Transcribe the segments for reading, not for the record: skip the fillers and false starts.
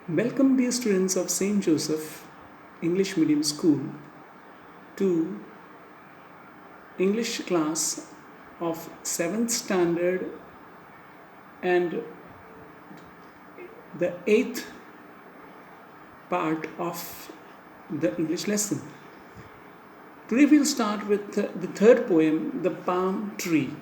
Welcome, dear students of St. Joseph English Medium School, to English class of 7th standard and the 8th part of the English lesson. Today we'll start with the third poem, The Palm Tree.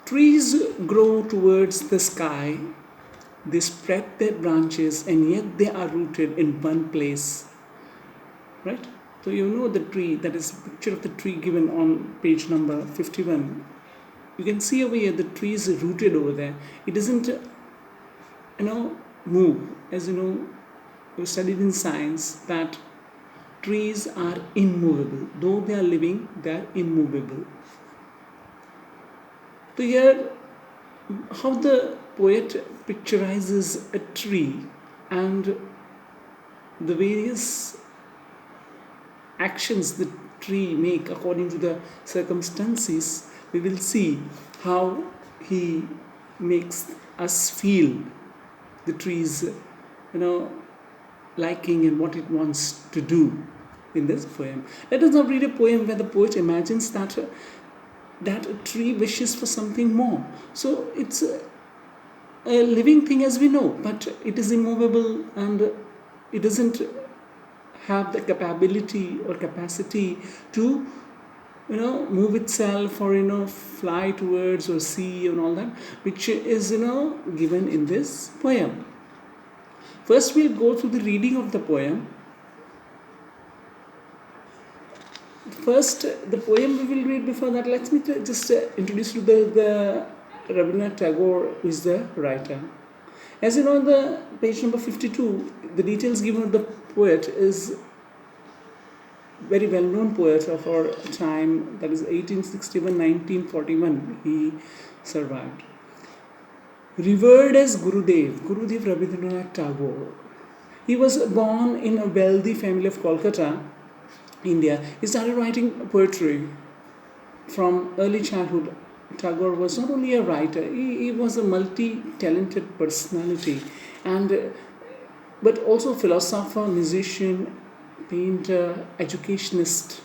Trees grow towards the sky, they spread their branches, and yet they are rooted in one place. Right? So you know the tree, that is a picture of the tree given on page number 51. You can see over here the tree is rooted over there. It doesn't, move. As you know, you studied in science that trees are immovable. Though they are living, they are immovable. So here, how the poet picturizes a tree and the various actions the tree make according to the circumstances, we will see how he makes us feel the tree's, liking and what it wants to do in this poem. Let us now read a poem where the poet imagines that a tree wishes for something more. So it's a living thing as we know, but it is immovable and it doesn't have the capability or capacity to move itself or fly towards or see and all that, which is given in this poem. First we'll go through the reading of the poem. First, the poem we will read. Before that, let me just introduce you to the Rabindranath Tagore, who is the writer. As you know, the page number 52, the details given of the poet is very well-known poet of our time, that is 1861-1941, he survived. Revered as Gurudev Rabindranath Tagore. He was born in a wealthy family of Kolkata, India. He started writing poetry from early childhood. Tagore was not only a writer, he was a multi-talented personality, but also philosopher, musician, painter, educationist,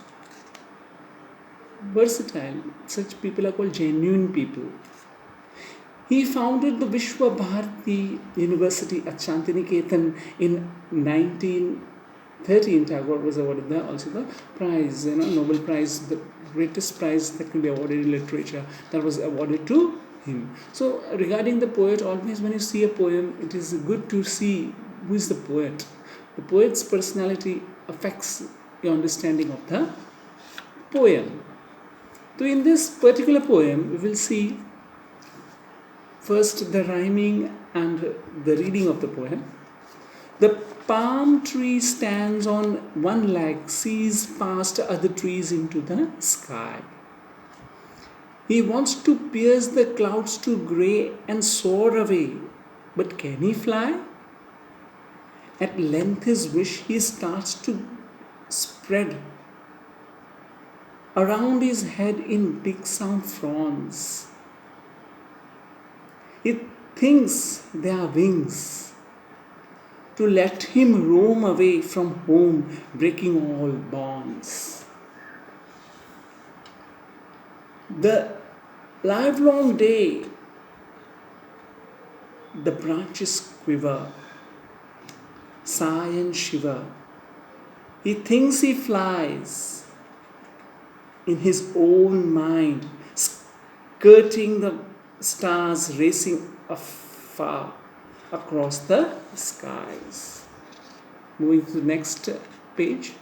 versatile. Such people are called genuine people. He founded the Vishwa Bharati University at Shantiniketan in 1913. Tagore was awarded also the prize, Nobel Prize, the greatest prize that can be awarded in literature, that was awarded to him. So regarding the poet, always when you see a poem, it is good to see who is the poet. The poet's personality affects your understanding of the poem. So in this particular poem, we will see first the rhyming and the reading of the poem. The palm tree stands on one leg, sees past other trees into the sky. He wants to pierce the clouds to grey and soar away, but can he fly? At length his wish he starts to spread around his head in big sound fronds. He thinks they are wings to let him roam away from home, breaking all bonds. The livelong day, the branches quiver, sigh and shiver. He thinks he flies in his own mind, skirting the stars, racing afar across the skies. Moving to the next page.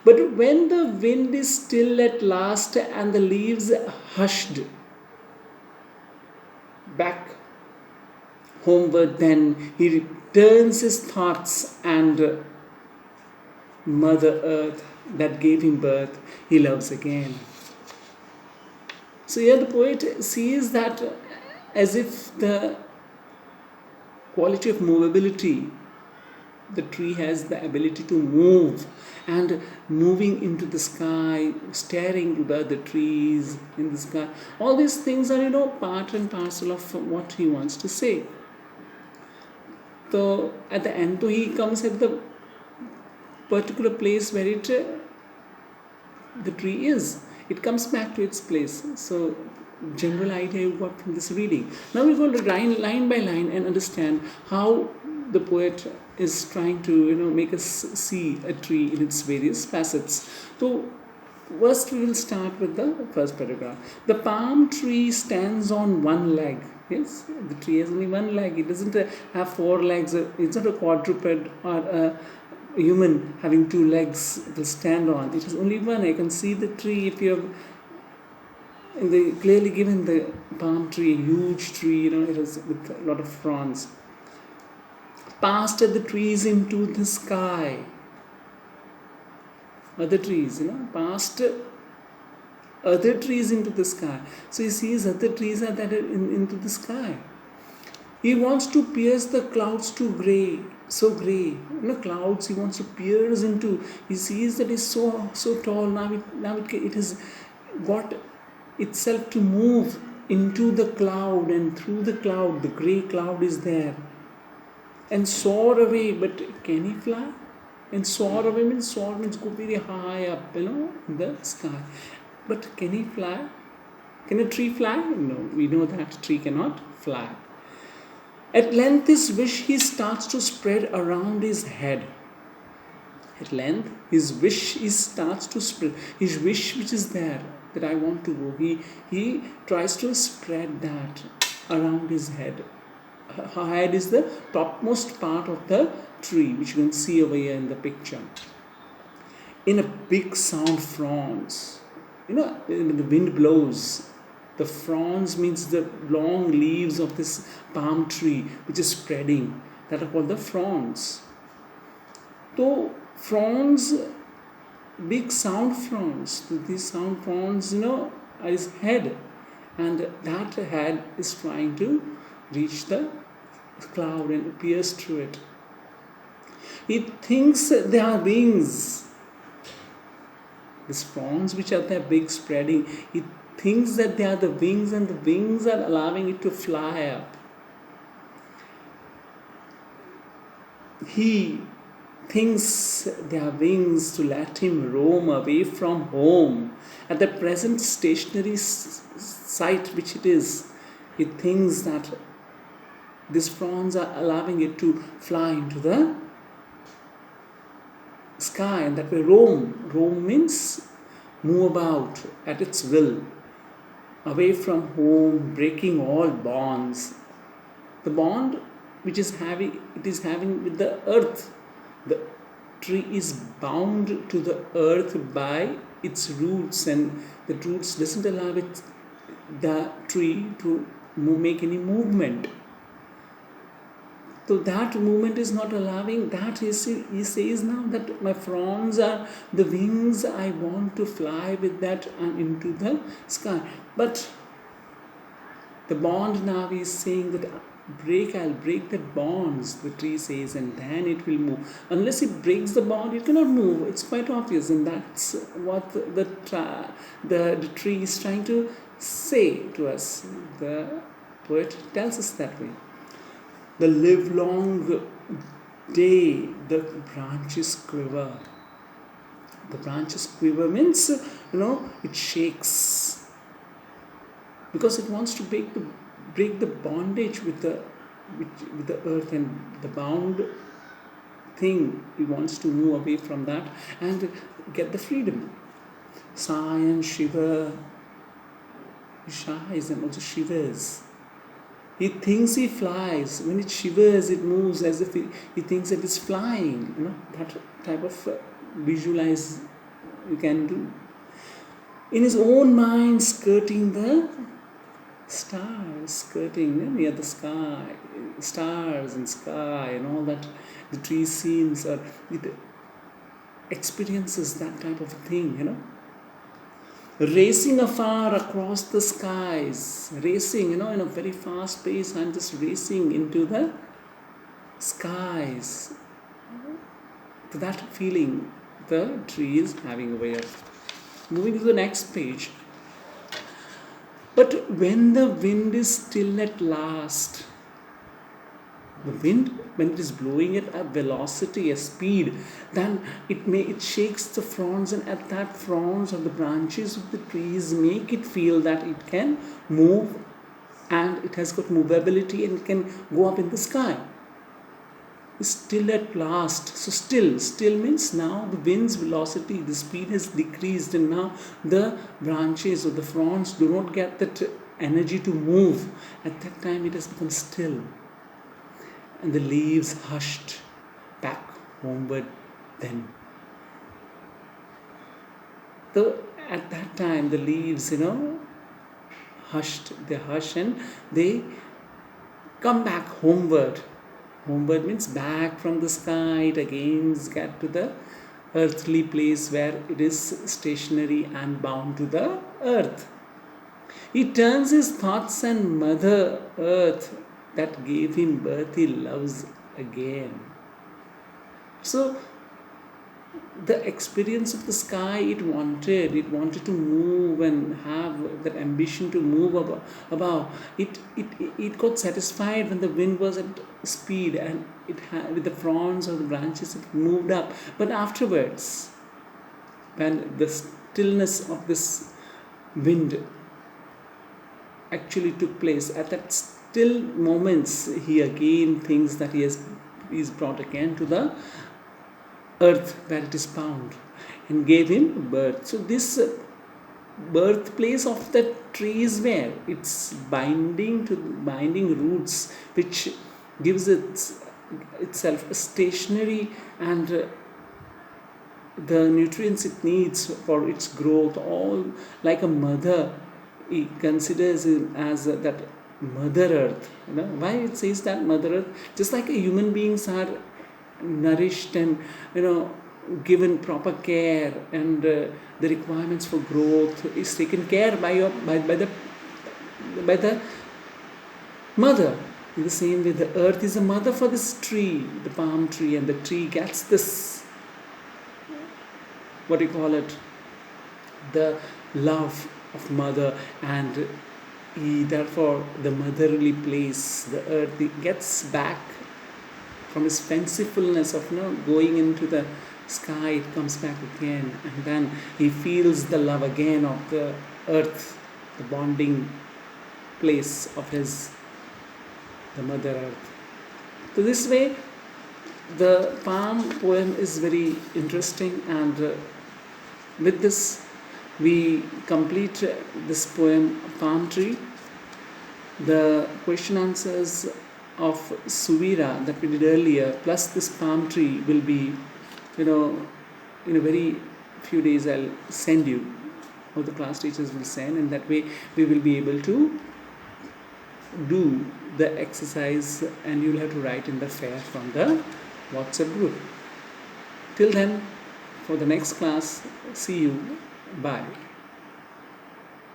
But when the wind is still at last and the leaves hushed, back homeward then he returns his thoughts, and Mother Earth that gave him birth he loves again. So here the poet sees that as if the quality of movability, the tree has the ability to move, and moving into the sky, staring to the other trees in the sky. All these things are, part and parcel of what he wants to say. So at the end, so he comes at the particular place where the tree is. It comes back to its place. So general idea you got from this reading. Now we're going to line by line and understand how the poet is trying to make us see a tree in its various facets. So first we will start with the first paragraph. The palm tree stands on one leg. Yes, the tree has only one leg. It doesn't have four legs. It's not a quadruped or a human having two legs to stand on. It has only one. I can see the tree if you have clearly given the palm tree, a huge tree, it has with a lot of fronds. Past the trees into the sky. Other trees, past other trees into the sky. So he sees other trees are that into the sky. He wants to pierce the clouds to grey, so grey. Clouds he wants to pierce into. He sees that it's so tall. Now it has got itself to move into the cloud, and through the cloud, the grey cloud is there, and soar away. But can he fly? And soar away means go very high up, in the sky. But can he fly? Can a tree fly? No, we know that tree cannot fly. At length his wish he starts to spread around his head. At length his wish he starts to spread. His wish which is there, that I want to go, he tries to spread that around his head. Her head is the topmost part of the tree, which you can see over here in the picture. In a big sound fronds. When the wind blows, the fronds means the long leaves of this palm tree which is spreading. That are called the fronds. So fronds, big sound fronds. These sound fronds, are his head, and that head is trying to reach the cloud and pierce through it. He thinks they are wings. These fronds which are there big spreading, he thinks that they are the wings, and the wings are allowing it to fly up. He thinks they are wings to let him roam away from home. At the present stationary site which it is, he thinks that these fronds are allowing it to fly into the sky, and that way roam. Roam means move about at its will, away from home, breaking all bonds. The bond which is having with the earth. The tree is bound to the earth by its roots, and the roots doesn't allow the tree to make any movement. So that movement is not allowing that. He says now that my fronds are the wings. I want to fly with that and into the sky. But the bond now is saying that I'll break the bonds, the tree says, and then it will move. Unless it breaks the bond, it cannot move. It's quite obvious, and that's what the tree is trying to say to us. The poet tells us that way. The livelong day, the branches quiver. The branches quiver means, it shakes, because it wants to break the bondage with the earth, and the bound thing. He wants to move away from that and get the freedom. Sigh and shiver. He sighs and also shivers. He thinks he flies. When it shivers, it moves as if he thinks that it's flying. That type of visualize you can do. In his own mind, skirting the stars, skirting near the sky, stars and sky and all that. The tree seems, it experiences that type of thing, Racing afar across the skies, racing, in a very fast pace. I'm just racing into the skies. To that feeling the tree is having over here. Moving to the next page. But when the wind is still at last, The wind, when it is blowing at a velocity, a speed, then it shakes the fronds, and at that fronds of the branches of the trees make it feel that it can move, and it has got movability and it can go up in the sky. Still at last. So still means now the wind's velocity, the speed has decreased, and now the branches or the fronds do not get that energy to move. At that time it has become still, and the leaves hushed back homeward then. So at that time the leaves, hushed, they hush and they come back homeward. Homeward means back from the sky, it again get to the earthly place where it is stationary and bound to the earth. He turns his thoughts and Mother Earth that gave him birth he loves again. So the experience of the sky, it wanted to move and have that ambition to move above. It got satisfied when the wind was at speed, and it had, with the fronds of the branches, it moved up. But afterwards, when the stillness of this wind actually took place, at that still moments, he again thinks that he is brought again to the earth where it is bound, and gave him birth. So this birthplace of the tree is where it's binding roots, which gives itself a stationary and the nutrients it needs for its growth, all like a mother. He considers it as that Mother Earth. Why it says that Mother Earth? Just like human beings are nourished and given proper care, and the requirements for growth is taken care by the mother. In the same way, the earth is a mother for this tree, the palm tree, and the tree gets this, what do you call it, the love of mother, and therefore the motherly place, the earth, it gets back from his fancifulness of going into the sky. It comes back again, and then he feels the love again of the earth, the bonding place of the Mother Earth. So this way the palm poem is very interesting, and with this we complete this poem, Palm Tree. The question answers of Suvira that we did earlier, plus this palm tree, will be, in a very few days I'll send you, or the class teachers will send, and that way we will be able to do the exercise, and you'll have to write in the fair from the WhatsApp group. Till then, for the next class, see you. Bye.